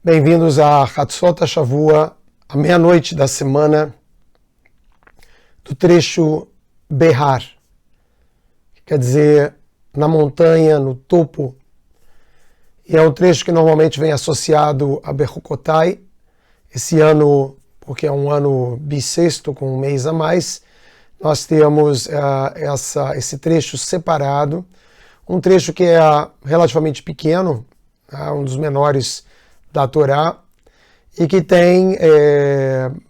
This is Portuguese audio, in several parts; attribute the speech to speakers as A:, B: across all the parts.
A: Bem-vindos a Hatzot Shavua, a meia-noite da semana, do trecho Behar, que quer dizer na montanha, no topo, e é um trecho que normalmente vem associado a Bechukotai. Esse ano, porque é um ano bissexto, com um mês a mais, nós temos esse trecho separado, um trecho que é relativamente pequeno, um dos menores da Torá, e que tem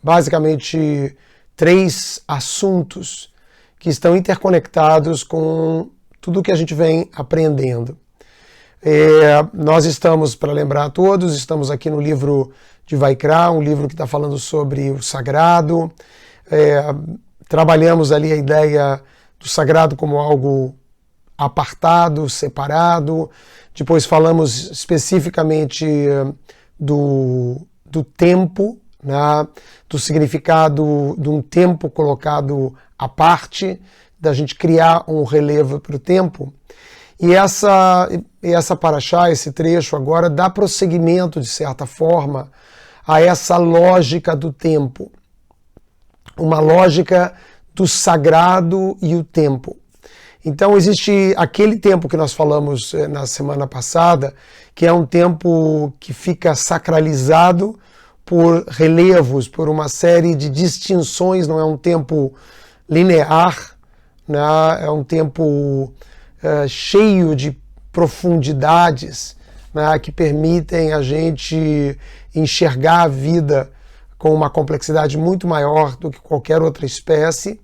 A: basicamente 3 assuntos que estão interconectados com tudo que a gente vem aprendendo. Nós estamos, para lembrar a todos, estamos aqui no livro de Vaikra, um livro que está falando sobre o sagrado. Trabalhamos ali a ideia do sagrado como algo apartado, separado. Depois falamos especificamente do tempo, né? Do significado de um tempo colocado à parte, da gente criar um relevo para o tempo. E essa paraxá, esse trecho agora, dá prosseguimento, de certa forma, a essa lógica do tempo. Uma lógica do sagrado e o tempo. Então existe aquele tempo que nós falamos na semana passada, que é um tempo que fica sacralizado por relevos, por uma série de distinções, não é um tempo linear, né? É um tempo cheio de profundidades, né? Que permitem a gente enxergar a vida com uma complexidade muito maior do que qualquer outra espécie.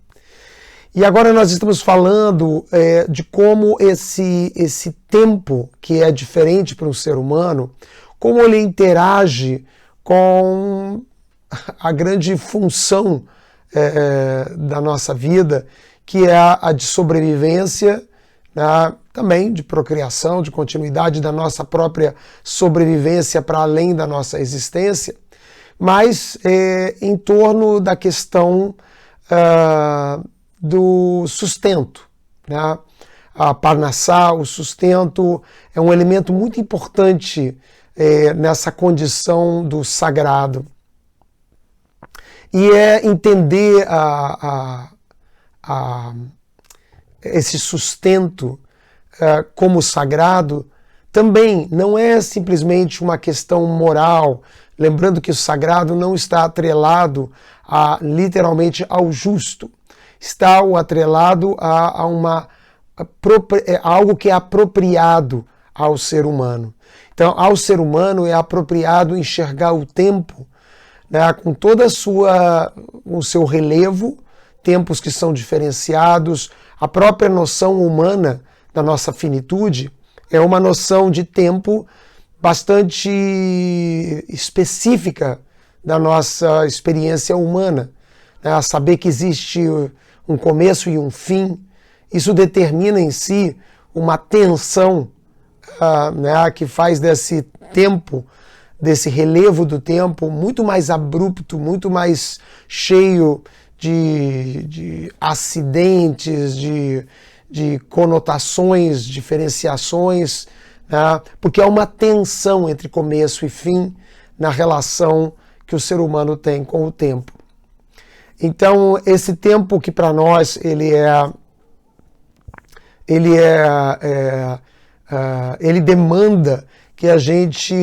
A: E agora nós estamos falando de como esse tempo, que é diferente para um ser humano, como ele interage com a grande função da nossa vida, que é a de sobrevivência, né, também de procriação, de continuidade da nossa própria sobrevivência para além da nossa existência, mas em torno da questão do sustento, né? A parnassá, o sustento, é um elemento muito importante nessa condição do sagrado. E entender esse sustento como sagrado também não é simplesmente uma questão moral, lembrando que o sagrado não está atrelado literalmente ao justo, está atrelado a algo que é apropriado ao ser humano. Então, ao ser humano é apropriado enxergar o tempo, né, com todo o seu relevo, tempos que são diferenciados, a própria noção humana da nossa finitude é uma noção de tempo bastante específica da nossa experiência humana, né? Saber que existe um começo e um fim, isso determina em si uma tensão, né, que faz desse tempo, desse relevo do tempo, muito mais abrupto, muito mais cheio de acidentes, de conotações, diferenciações, né, porque há uma tensão entre começo e fim na relação que o ser humano tem com o tempo. Então, esse tempo que para nós ele demanda que a gente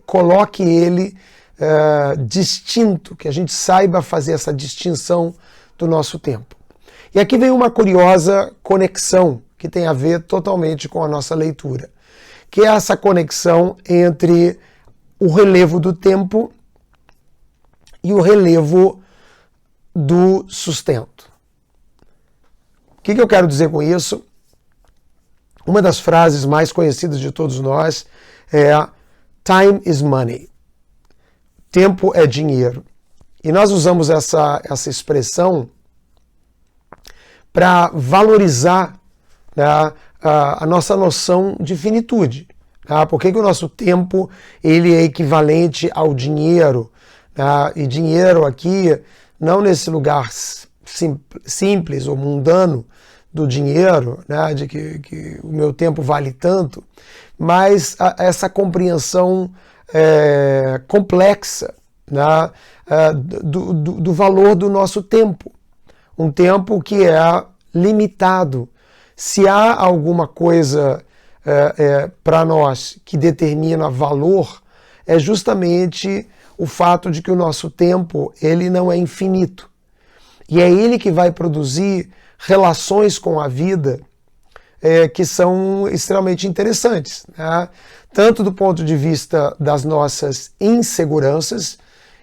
A: coloque ele distinto, que a gente saiba fazer essa distinção do nosso tempo. E aqui vem uma curiosa conexão que tem a ver totalmente com a nossa leitura, que é essa conexão entre o relevo do tempo e o relevo do sustento. O que eu quero dizer com isso? Uma das frases mais conhecidas de todos nós é "Time is money". Tempo é dinheiro. E nós usamos essa expressão para valorizar, né, a nossa noção de finitude. Tá? Por que o nosso tempo ele é equivalente ao dinheiro? Tá? E dinheiro aqui, não nesse lugar simples ou mundano do dinheiro, né, de que o meu tempo vale tanto, mas essa compreensão complexa, né, do valor do nosso tempo. Um tempo que é limitado. Se há alguma coisa para nós que determina valor, é justamente o fato de que o nosso tempo ele não é infinito. E é ele que vai produzir relações com a vida que são extremamente interessantes, né? Tanto do ponto de vista das nossas inseguranças,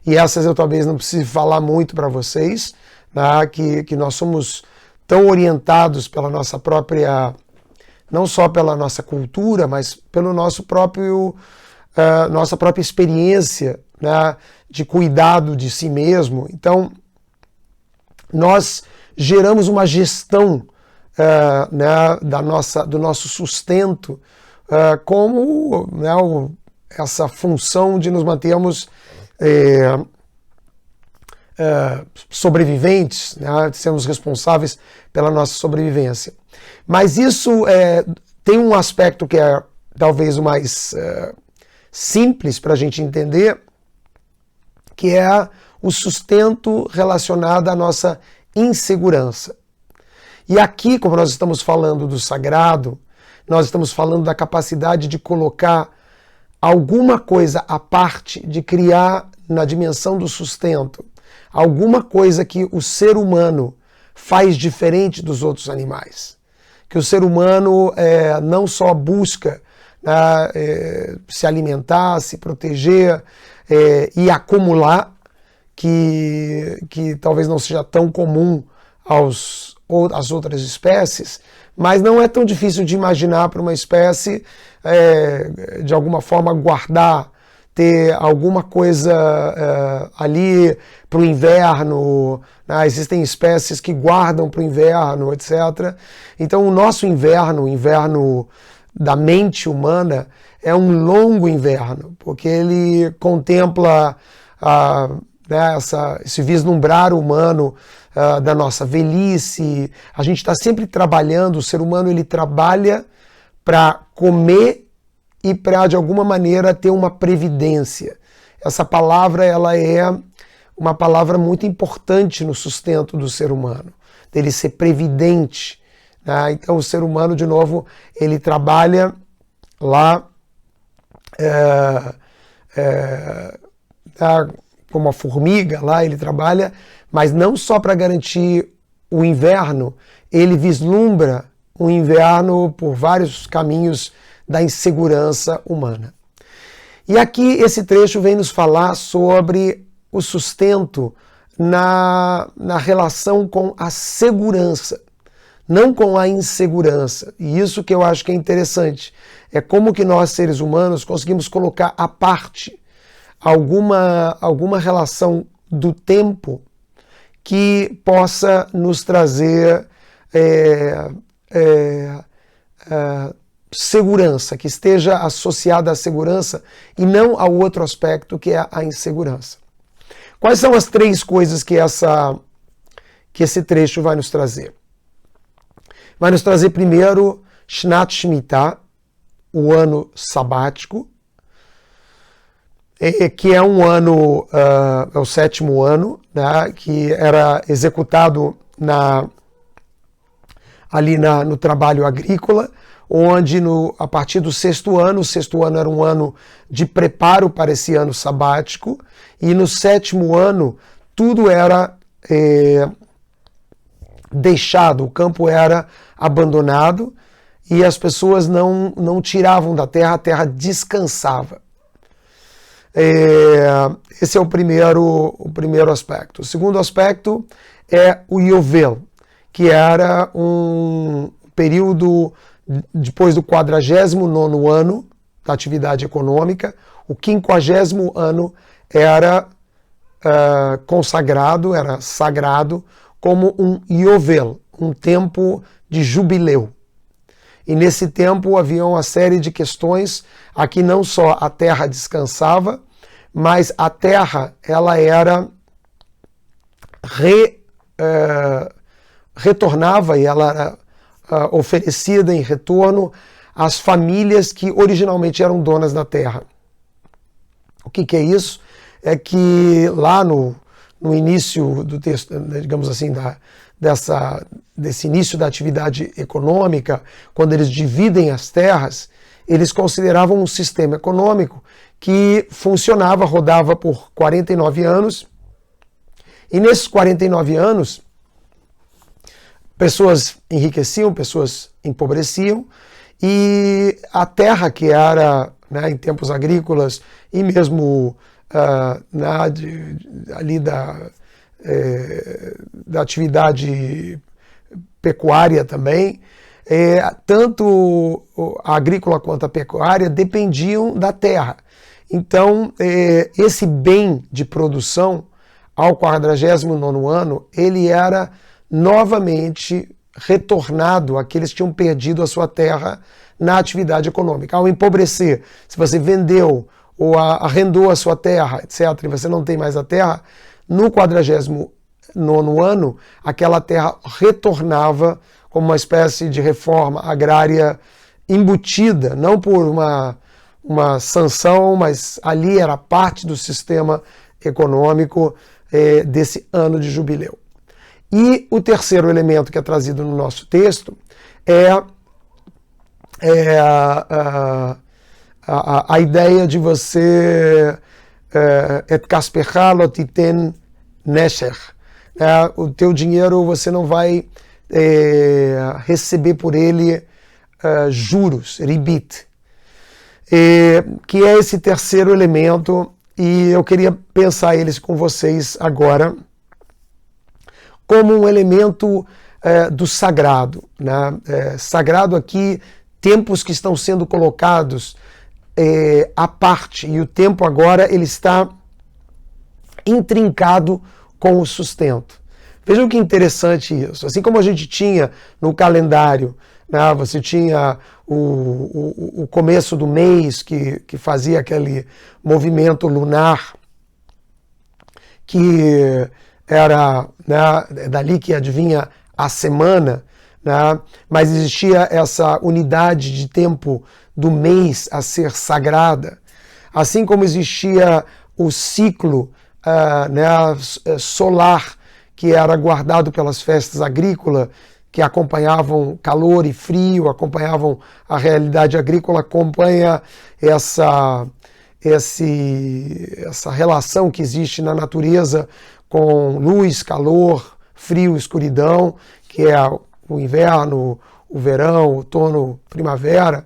A: e essas eu talvez não precise falar muito para vocês, né? Que nós somos tão orientados pela nossa própria, não só pela nossa cultura, mas pelo nosso próprio, nossa própria experiência, né, de cuidado de si mesmo. Então, nós geramos uma gestão né, do nosso sustento como, né, essa função de nos mantermos sobreviventes, né, de sermos responsáveis pela nossa sobrevivência. Mas isso tem um aspecto que é talvez o mais simples para a gente entender, que é o sustento relacionado à nossa insegurança. E aqui, como nós estamos falando do sagrado, nós estamos falando da capacidade de colocar alguma coisa à parte, de criar na dimensão do sustento, alguma coisa que o ser humano faz diferente dos outros animais. Que o ser humano não só busca se alimentar, se proteger e acumular, que talvez não seja tão comum às outras espécies, mas não é tão difícil de imaginar para uma espécie, de alguma forma, guardar, ter alguma coisa ali para o inverno, né? Existem espécies que guardam para o inverno, etc. Então o nosso inverno, o inverno da mente humana, é um longo inverno, porque ele contempla né, esse vislumbrar humano da nossa velhice. A gente está sempre trabalhando, o ser humano ele trabalha para comer e para, de alguma maneira, ter uma previdência. Essa palavra ela é uma palavra muito importante no sustento do ser humano, dele ser previdente, né? Então o ser humano, de novo, ele trabalha lá como a formiga lá, ele trabalha, mas não só para garantir o inverno, ele vislumbra o inverno por vários caminhos da insegurança humana. E aqui esse trecho vem nos falar sobre o sustento na relação com a segurança, não com a insegurança. E isso que eu acho que é interessante, é como que nós, seres humanos, conseguimos colocar à parte alguma relação do tempo que possa nos trazer segurança, que esteja associada à segurança e não ao outro aspecto que é a insegurança. Quais são as 3 coisas que esse trecho vai nos trazer? Vai nos trazer primeiro Shnat Shemitah, o ano sabático, que é um ano, é o 7º ano, né, que era executado ali no trabalho agrícola, onde a partir do 6º ano, o 6º ano era um ano de preparo para esse ano sabático, e no 7º ano tudo era deixado, o campo era abandonado e as pessoas não tiravam da terra, a terra descansava. Esse é o primeiro aspecto. O segundo aspecto é o Yovel, que era um período depois do 49º ano da atividade econômica. O 50º ano era consagrado, era sagrado como um Yovel, um tempo de jubileu. E nesse tempo havia uma série de questões. Aqui não só a terra descansava, mas a terra ela era retornava, e ela era oferecida em retorno às famílias que originalmente eram donas da terra. O que é isso? É que lá no início do texto, digamos assim, desse início da atividade econômica, quando eles dividem as terras, eles consideravam um sistema econômico que funcionava, rodava por 49 anos, e nesses 49 anos, pessoas enriqueciam, pessoas empobreciam, e a terra que era, né, em tempos agrícolas, e mesmo ali da atividade pecuária também, tanto a agrícola quanto a pecuária dependiam da terra. Então, esse bem de produção, ao 49º ano, ele era novamente retornado àqueles que tinham perdido a sua terra na atividade econômica. Ao empobrecer, se você vendeu ou arrendou a sua terra, etc., e você não tem mais a terra, no 49º ano, aquela terra retornava como uma espécie de reforma agrária embutida, não por uma sanção, mas ali era parte do sistema econômico desse ano de jubileu. E o terceiro elemento que é trazido no nosso texto é a ideia de você et kaspecha lo titen nesher. O teu dinheiro você não vai receber por ele juros, ribit, que é esse terceiro elemento, e eu queria pensar eles com vocês agora como um elemento do sagrado, né? Sagrado aqui, tempos que estão sendo colocados à parte, e o tempo agora ele está intrincado com o sustento. Vejam que interessante isso. Assim como a gente tinha no calendário, né, você tinha o começo do mês que fazia aquele movimento lunar, que era, né, dali que adivinha a semana, né, mas existia essa unidade de tempo do mês a ser sagrada, assim como existia o ciclo solar, que era guardado pelas festas agrícolas, que acompanhavam calor e frio, acompanhavam a realidade agrícola, acompanha essa relação que existe na natureza com luz, calor, frio, escuridão, que é o inverno, o verão, o outono, primavera.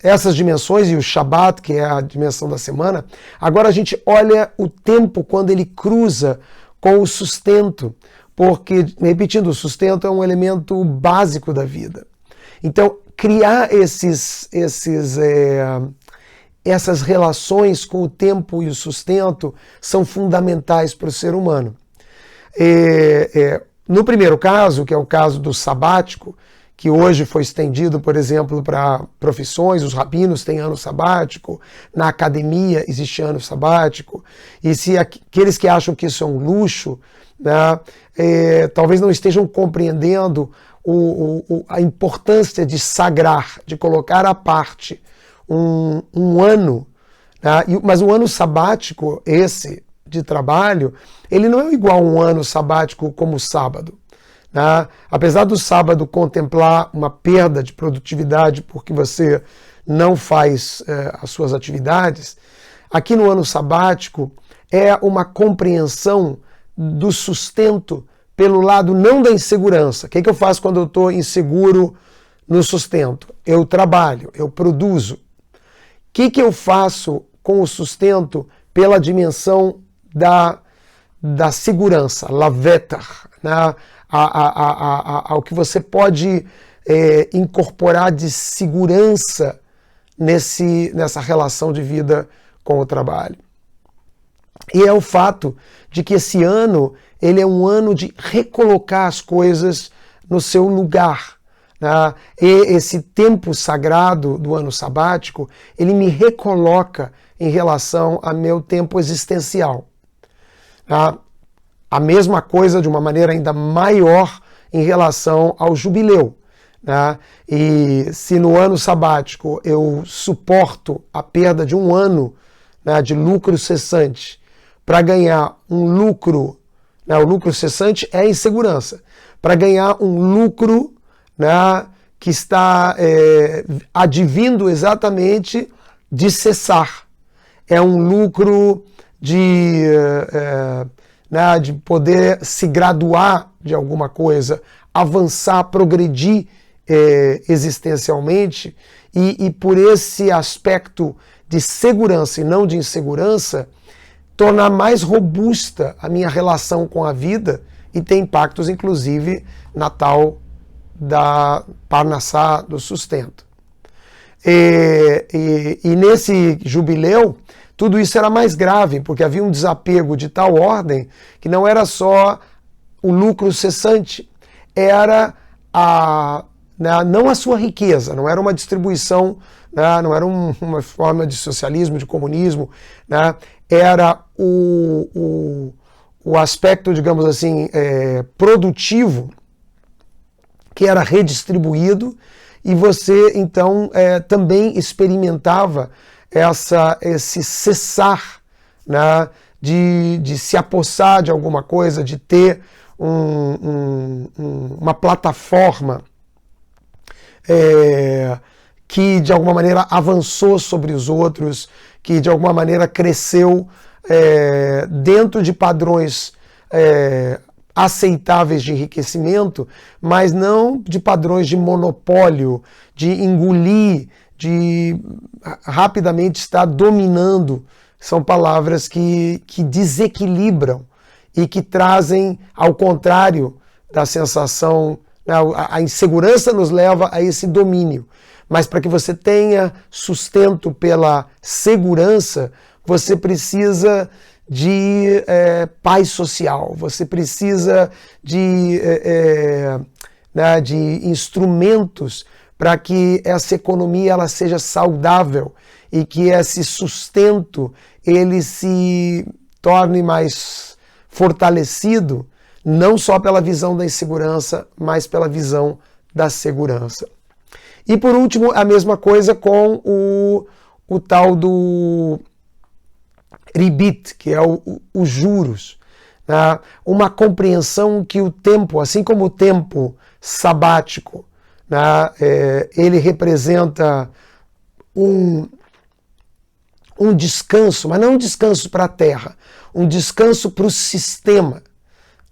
A: Essas dimensões e o Shabat, que é a dimensão da semana. Agora a gente olha o tempo quando ele cruza com o sustento, porque, repetindo, o sustento é um elemento básico da vida. Então, criar essas relações com o tempo e o sustento são fundamentais para o ser humano. No primeiro caso, que é o caso do sabático, que hoje foi estendido, por exemplo, para profissões, os rabinos têm ano sabático, na academia existe ano sabático, e se aqueles que acham que isso é um luxo, né, talvez não estejam compreendendo a importância de sagrar, de colocar à parte um ano, né, mas o ano sabático, esse de trabalho, ele não é igual a um ano sabático como o sábado. Apesar do sábado contemplar uma perda de produtividade porque você não faz as suas atividades, aqui no ano sabático é uma compreensão do sustento pelo lado não da insegurança. O que eu faço quando eu estou inseguro no sustento? Eu trabalho, eu produzo. O que eu faço com o sustento pela dimensão da segurança, lavetar, né? Ao que você pode incorporar de segurança nessa relação de vida com o trabalho. E é o fato de que esse ano ele é um ano de recolocar as coisas no seu lugar. Né? E esse tempo sagrado do ano sabático, ele me recoloca em relação ao meu tempo existencial. A mesma coisa de uma maneira ainda maior em relação ao jubileu. Né? E se no ano sabático eu suporto a perda de um ano, né, de lucro cessante para ganhar um lucro, né, o lucro cessante é insegurança, para ganhar um lucro, né, que está advindo exatamente de cessar. É um lucro de poder se graduar de alguma coisa, avançar, progredir existencialmente, e por esse aspecto de segurança e não de insegurança, tornar mais robusta a minha relação com a vida e ter impactos, inclusive, na tal da parnassá, do sustento. E nesse jubileu, tudo isso era mais grave, porque havia um desapego de tal ordem que não era só o lucro cessante, era não a sua riqueza, não era uma distribuição, né, não era uma forma de socialismo, de comunismo, né, era o aspecto, digamos assim, produtivo, que era redistribuído, e você, então, também experimentava esse cessar, né, de se apossar de alguma coisa, de ter uma plataforma que de alguma maneira avançou sobre os outros, que de alguma maneira cresceu dentro de padrões aceitáveis de enriquecimento, mas não de padrões de monopólio, de engolir, de rapidamente estar dominando. São palavras que desequilibram e que trazem, ao contrário da sensação, a insegurança nos leva a esse domínio. Mas para que você tenha sustento pela segurança, você precisa de paz social, você precisa de instrumentos para que essa economia ela seja saudável e que esse sustento ele se torne mais fortalecido, não só pela visão da insegurança, mas pela visão da segurança. E por último, a mesma coisa com o tal do ribit, que é os juros. Né? Uma compreensão que o tempo, assim como o tempo sabático, né, ele representa um descanso, mas não um descanso para a Terra, um descanso para o sistema,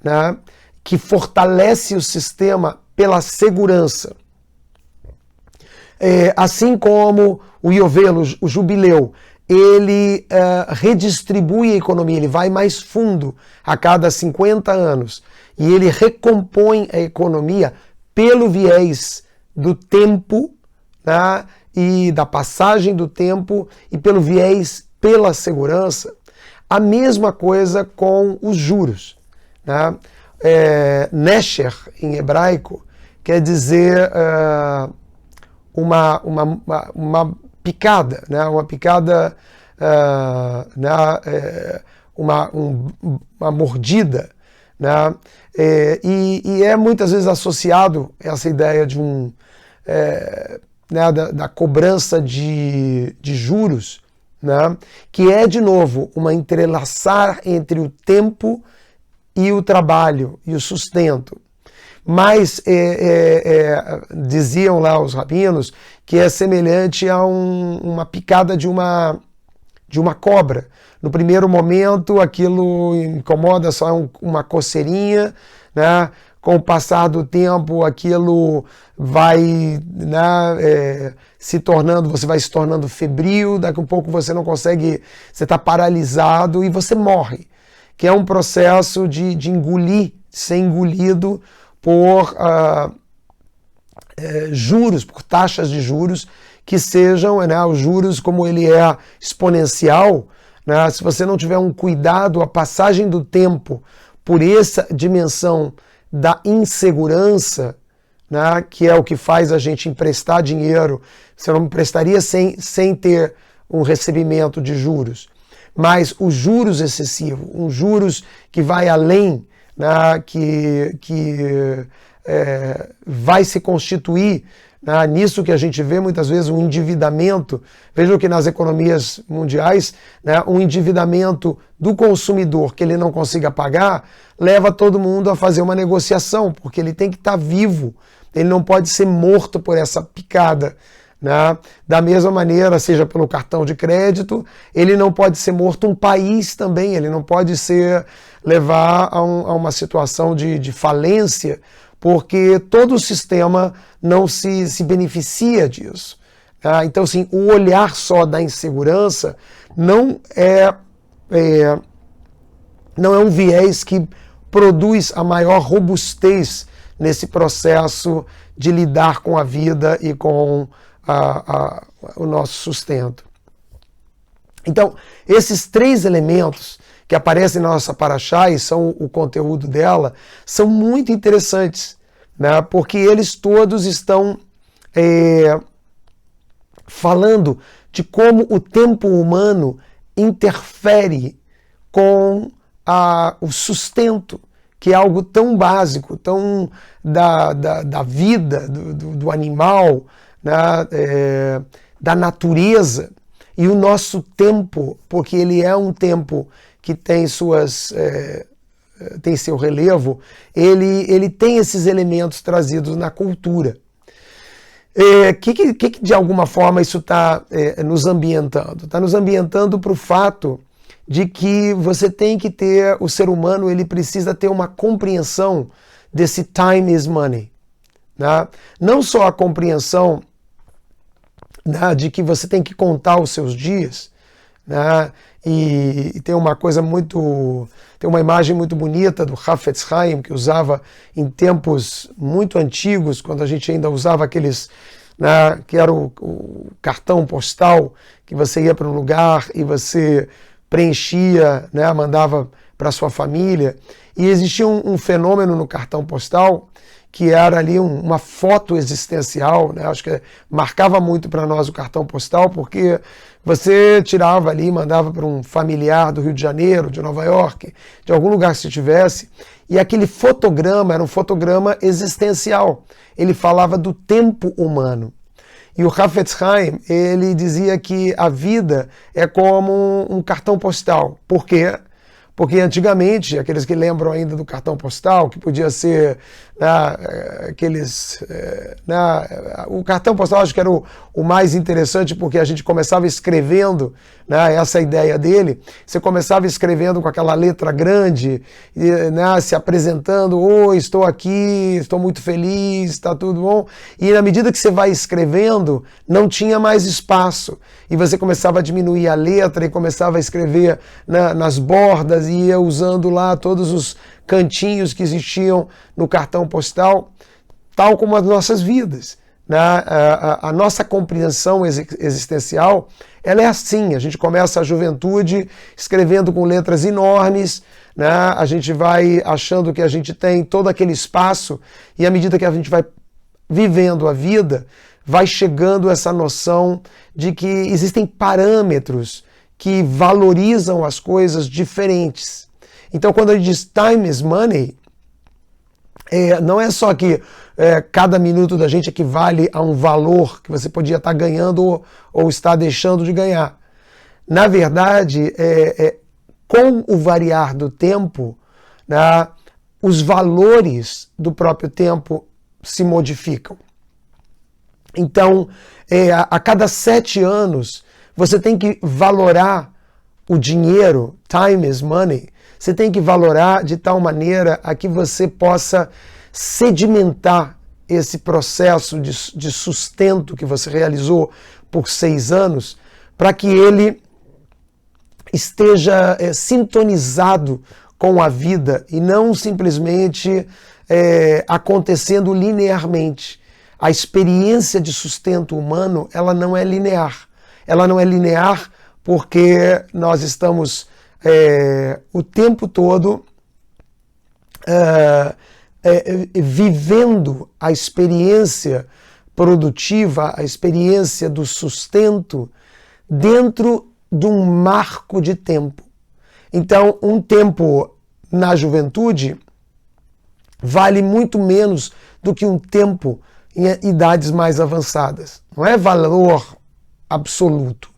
A: né? Que fortalece o sistema pela segurança. Assim como o Iovelo, o jubileu, ele redistribui a economia, ele vai mais fundo a cada 50 anos e ele recompõe a economia pelo viés do tempo, né, e da passagem do tempo e pelo viés pela segurança. A mesma coisa com os juros, né? Nesher, em hebraico, quer dizer uma picada, né? Uma picada, uma mordida, né? E é muitas vezes associado essa ideia de né, da cobrança de juros, né? Que é, de novo, uma entrelaçar entre o tempo e o trabalho e o sustento. Mas diziam lá os rabinos que é semelhante a uma picada de uma cobra. No primeiro momento aquilo incomoda, só uma coceirinha, né? Com o passar do tempo aquilo vai, né, você vai se tornando febril, daqui a pouco você não consegue, você está paralisado e você morre. Que é um processo de engolir, ser engolido por juros, por taxas de juros que sejam, né, os juros, como ele é exponencial, né, se você não tiver um cuidado, a passagem do tempo por essa dimensão da insegurança, né, que é o que faz a gente emprestar dinheiro, você não emprestaria sem ter um recebimento de juros. Mas os juros excessivos, um juros que vai além, né, que vai se constituir, né, nisso que a gente vê muitas vezes um endividamento. Vejam que nas economias mundiais, né, um endividamento do consumidor que ele não consiga pagar leva todo mundo a fazer uma negociação, porque ele tem que estar vivo, ele não pode ser morto por essa picada. Né? Da mesma maneira, seja pelo cartão de crédito, ele não pode ser morto, um país também, ele não pode levar a uma situação de falência, porque todo o sistema não se beneficia disso. Tá? Então, assim, o olhar só da insegurança não é um viés que produz a maior robustez nesse processo de lidar com a vida e com o nosso sustento. Então, esses três elementos que aparecem na nossa paraxá e são o conteúdo dela, são muito interessantes, né? Porque eles todos estão falando de como o tempo humano interfere com o sustento, que é algo tão básico, tão da vida, do animal, né, da natureza, e o nosso tempo, porque ele é um tempo que tem tem seu relevo, ele tem esses elementos trazidos na cultura. Que de alguma forma isso está nos ambientando? Está nos ambientando para o fato de que você tem que ter, o ser humano ele precisa ter uma compreensão desse time is money. Né? Não só a compreensão, né, de que você tem que contar os seus dias, né? E tem uma coisa tem uma imagem muito bonita do Hafetz Haim, que usava em tempos muito antigos, quando a gente ainda usava aqueles, né, que era o cartão postal, que você ia para um lugar e você preenchia, né, mandava para sua família, e existia um fenômeno no cartão postal que era ali uma foto existencial, né? Acho que marcava muito para nós o cartão postal, porque você tirava ali e mandava para um familiar do Rio de Janeiro, de Nova York, de algum lugar que você tivesse, e aquele fotograma era um fotograma existencial. Ele falava do tempo humano. E o Hafetz Haim, ele dizia que a vida é como um cartão postal. Por quê? Porque antigamente, aqueles que lembram ainda do cartão postal, que podia ser o cartão postal acho que era o mais interessante, porque a gente começava escrevendo, essa ideia dele, você começava escrevendo com aquela letra grande, se apresentando, oi, estou aqui, estou muito feliz, está tudo bom, e na medida que você vai escrevendo, não tinha mais espaço, e você começava a diminuir a letra e começava a escrever nas bordas, e ia usando lá todos os cantinhos que existiam no cartão postal, tal como as nossas vidas. A nossa compreensão existencial, ela é assim, a gente começa a juventude escrevendo com letras enormes, a gente vai achando que a gente tem todo aquele espaço, e à medida que a gente vai vivendo a vida, vai chegando essa noção de que existem parâmetros que valorizam as coisas diferentes. Então, quando a gente diz time is money, não é só que cada minuto da gente equivale a um valor que você podia estar ganhando ou estar deixando de ganhar. Na verdade, com o variar do tempo, os valores do próprio tempo se modificam. Então, a cada 7 anos, você tem que valorar o dinheiro, time is money, você tem que valorar de tal maneira a que você possa sedimentar esse processo de sustento que você realizou por 6 anos, para que ele esteja sintonizado com a vida e não simplesmente acontecendo linearmente. A experiência de sustento humano, ela não é linear. Ela não é linear porque nós estamos o tempo todo vivendo a experiência produtiva, a experiência do sustento dentro de um marco de tempo. Então, um tempo na juventude vale muito menos do que um tempo em idades mais avançadas. Não é valor absoluto.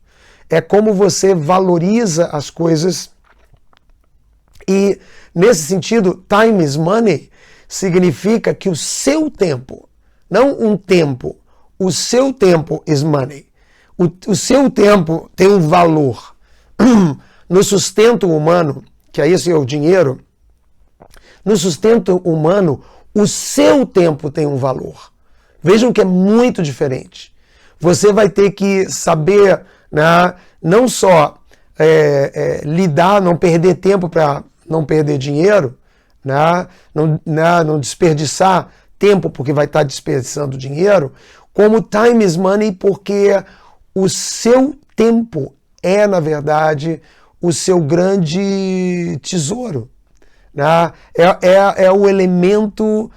A: É como você valoriza as coisas e, nesse sentido, time is money significa que o seu tempo, não um tempo, o seu tempo is money. O seu tempo tem um valor. No sustento humano, que é esse o dinheiro, no sustento humano, o seu tempo tem um valor. Vejam que é muito diferente. Você vai ter que saber, não só lidar, não perder tempo para não perder dinheiro, não desperdiçar tempo porque vai estar desperdiçando dinheiro, como time is money, porque o seu tempo é, na verdade, o seu grande tesouro. É o elemento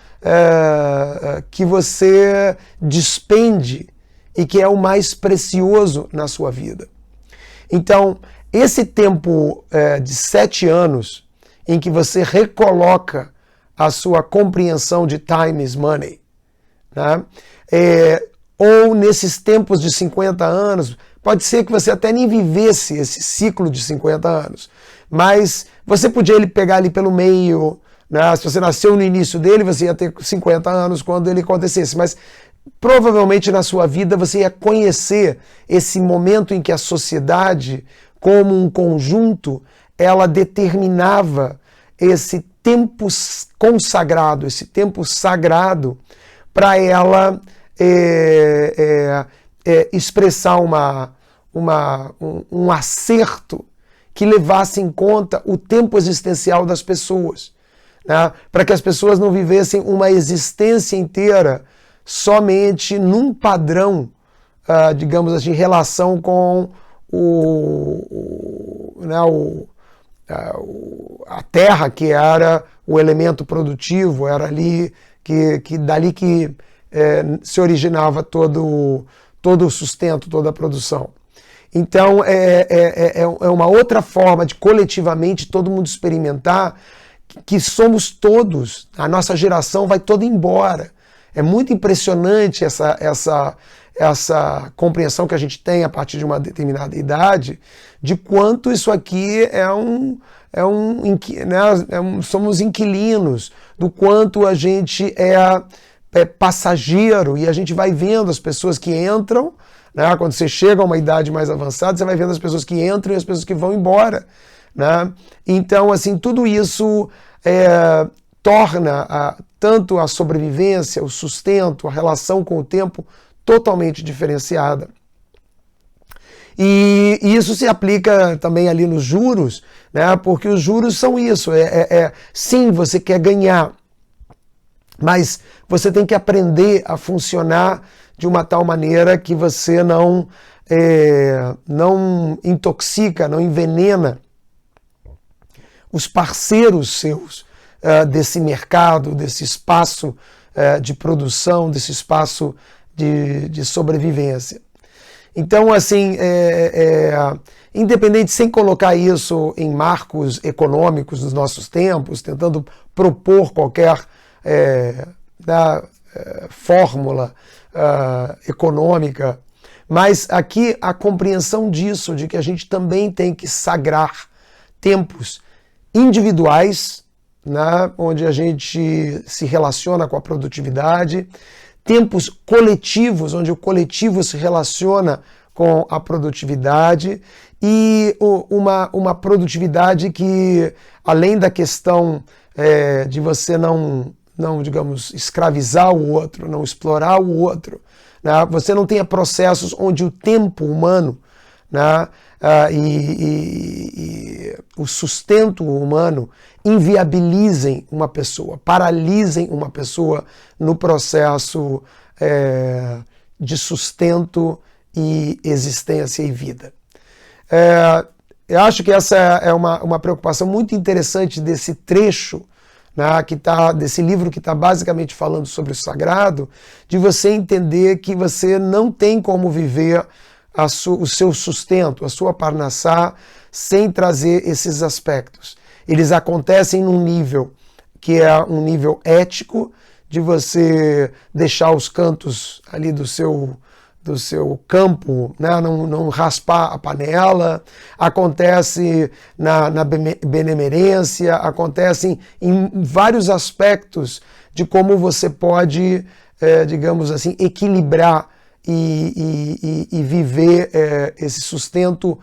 A: que você despende e que é o mais precioso na sua vida. Então, esse tempo de 7 anos em que você recoloca a sua compreensão de time is money, ou nesses tempos de 50 anos, pode ser que você até nem vivesse esse ciclo de 50 anos, mas você podia pegar ali pelo meio, se você nasceu no início dele, você ia ter 50 anos quando ele acontecesse, mas provavelmente na sua vida você ia conhecer esse momento em que a sociedade, como um conjunto, ela determinava esse tempo consagrado, esse tempo sagrado para ela expressar um acerto que levasse em conta o tempo existencial das pessoas, para que as pessoas não vivessem uma existência inteira somente num padrão, digamos assim, em relação com a terra, que era o elemento produtivo, era ali dali que se originava todo o sustento, toda a produção. Então, é uma outra forma de coletivamente todo mundo experimentar que somos todos, a nossa geração vai toda embora. É muito impressionante essa compreensão que a gente tem a partir de uma determinada idade, de quanto isso aqui somos inquilinos, do quanto a gente é passageiro, e a gente vai vendo as pessoas que entram, né? Quando você chega a uma idade mais avançada, você vai vendo as pessoas que entram e as pessoas que vão embora, né? Então, assim, tudo isso torna tanto a sobrevivência, o sustento, a relação com o tempo totalmente diferenciada. E isso se aplica também ali nos juros, né? Porque os juros são isso. Sim, você quer ganhar, mas você tem que aprender a funcionar de uma tal maneira que você não intoxica, não envenena os parceiros seus desse mercado, desse espaço de produção, desse espaço de sobrevivência. Então, assim, independente, sem colocar isso em marcos econômicos dos nossos tempos, tentando propor qualquer fórmula econômica, mas aqui a compreensão disso, de que a gente também tem que sagrar tempos individuais, né, onde a gente se relaciona com a produtividade, tempos coletivos, onde o coletivo se relaciona com a produtividade, e uma produtividade que, além da questão de você não, digamos, escravizar o outro, não explorar o outro, né, você não tenha processos onde o tempo humano, né, e o sustento humano inviabilizem uma pessoa, paralisem uma pessoa no processo de sustento e existência e vida. Eu acho que essa é uma preocupação muito interessante desse trecho, né, desse livro que está basicamente falando sobre o sagrado, de você entender que você não tem como viver o seu sustento, a sua parnassá, sem trazer esses aspectos. Eles acontecem num nível que é um nível ético, de você deixar os cantos ali do seu campo, né? Não raspar a panela, acontece na benemerência, acontece em vários aspectos de como você pode, digamos assim, equilibrar e viver esse sustento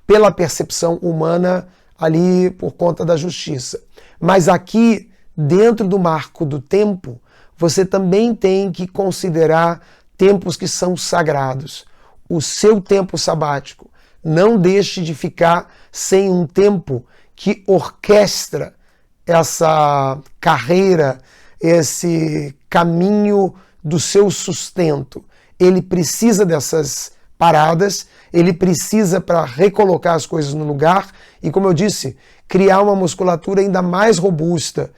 A: pela percepção humana ali por conta da justiça. Mas aqui, dentro do marco do tempo, você também tem que considerar tempos que são sagrados. O seu tempo sabático. Não deixe de ficar sem um tempo que orquestra essa carreira, esse caminho do seu sustento. Ele precisa dessas paradas, ele precisa, para recolocar as coisas no lugar e, como eu disse, criar uma musculatura ainda mais robusta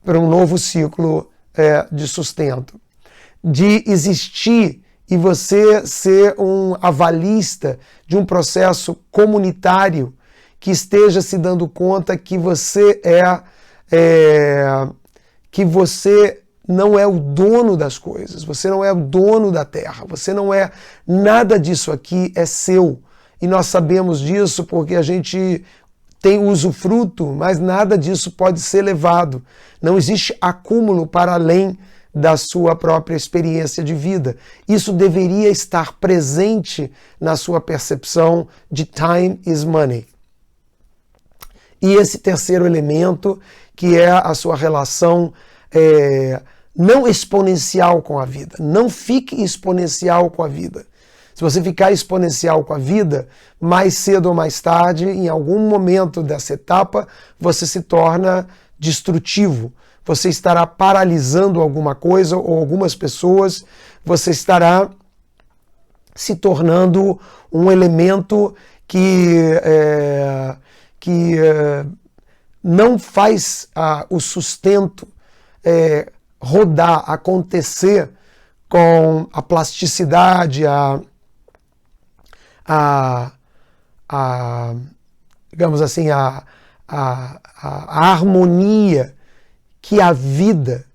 A: para um novo ciclo de sustento. De existir e você ser um avalista de um processo comunitário que esteja se dando conta que você não é o dono das coisas, você não é o dono da terra, você não é, nada disso aqui é seu. E nós sabemos disso porque a gente tem usufruto, mas nada disso pode ser levado. Não existe acúmulo para além da sua própria experiência de vida. Isso deveria estar presente na sua percepção de time is money. E esse terceiro elemento, que é a sua relação não exponencial com a vida. Não fique exponencial com a vida. Se você ficar exponencial com a vida, mais cedo ou mais tarde, em algum momento dessa etapa, você se torna destrutivo. Você estará paralisando alguma coisa ou algumas pessoas, você estará se tornando um elemento que não faz o sustento rodar, acontecer com a plasticidade, digamos assim, a harmonia que a vida,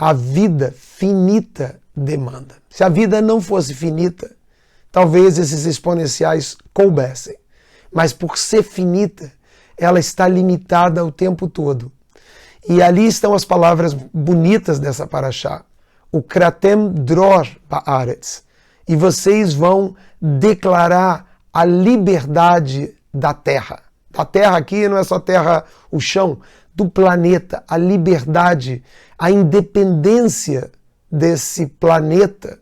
A: a vida finita demanda. Se a vida não fosse finita, talvez esses exponenciais coubessem. Mas por ser finita, ela está limitada o tempo todo. E ali estão as palavras bonitas dessa paraxá. O kratem dror ba'aretz. E vocês vão declarar a liberdade da terra. A terra aqui não é só terra, o chão, do planeta, a liberdade, a independência desse planeta,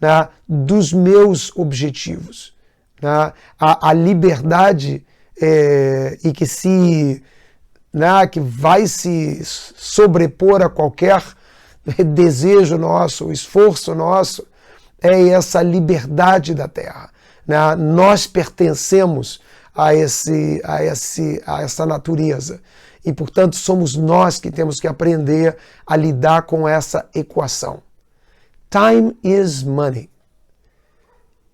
A: né, dos meus objetivos. Né, a liberdade e que vai se sobrepor a qualquer desejo nosso, esforço nosso, é essa liberdade da terra. Né? Nós pertencemos a essa natureza. E, portanto, somos nós que temos que aprender a lidar com essa equação. Time is money.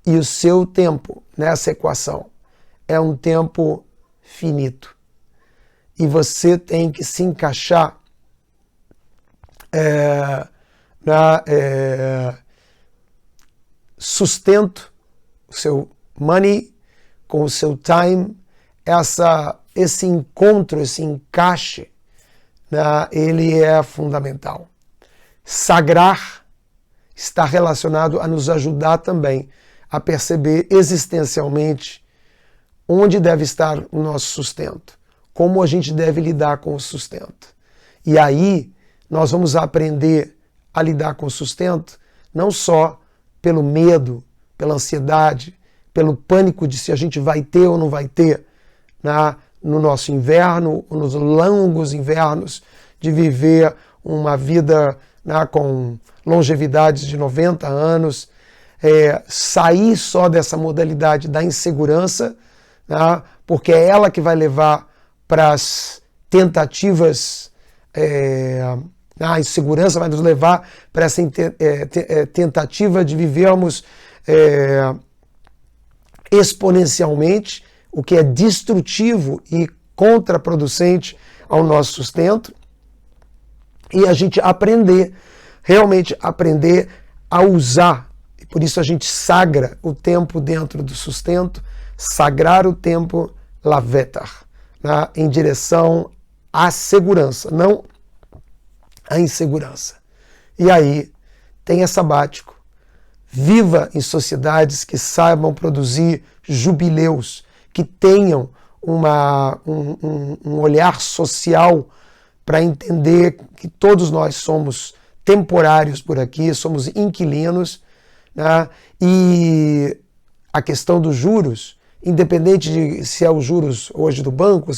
A: E o seu tempo nessa equação é um tempo finito. E você tem que se encaixar sustento, o seu money com o seu time, esse encontro, esse encaixe, né, ele é fundamental. Sagrar está relacionado a nos ajudar também a perceber existencialmente onde deve estar o nosso sustento, como a gente deve lidar com o sustento. E aí nós vamos aprender a lidar com o sustento não só pelo medo, pela ansiedade, pelo pânico de se a gente vai ter ou não vai ter, né, no nosso inverno, ou nos longos invernos, de viver uma vida, né, com longevidades de 90 anos, sair só dessa modalidade da insegurança, né, porque é ela que vai levar para as tentativas, a insegurança vai nos levar para essa tentativa de vivermos exponencialmente, o que é destrutivo e contraproducente ao nosso sustento, e a gente realmente aprender a usar. E por isso a gente sagra o tempo dentro do sustento, sagrar o tempo lavetar, né, em direção à segurança, não à insegurança. E aí, tenha sabático, viva em sociedades que saibam produzir jubileus, que tenham um olhar social para entender que todos nós somos temporários por aqui, somos inquilinos, né? E a questão dos juros, independente de se é os juros hoje do banco,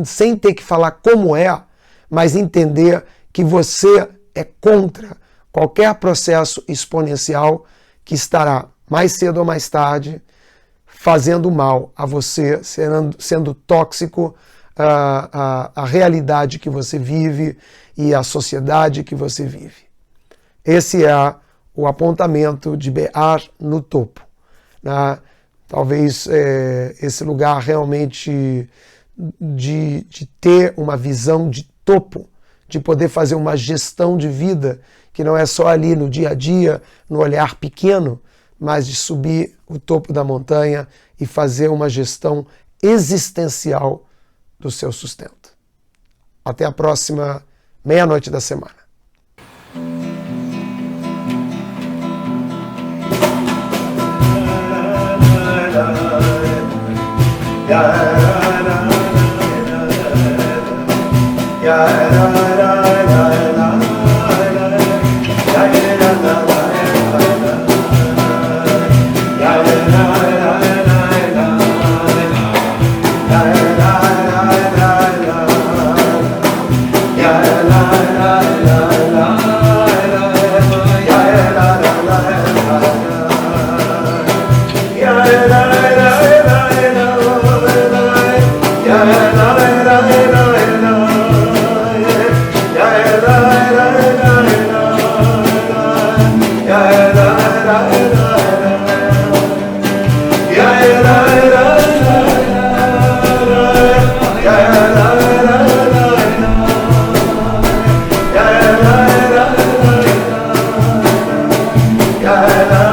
A: sem ter que falar como é, mas entender que você é contra qualquer processo exponencial que estará mais cedo ou mais tarde fazendo mal a você, sendo tóxico à realidade que você vive e à sociedade que você vive. Esse é o apontamento de Be'ar no topo, né? Talvez esse lugar realmente de ter uma visão de topo, de poder fazer uma gestão de vida que não é só ali no dia a dia, no olhar pequeno, mas de subir o topo da montanha e fazer uma gestão existencial do seu sustento. Até a próxima meia-noite da semana.
B: Yeah. Jai Ram.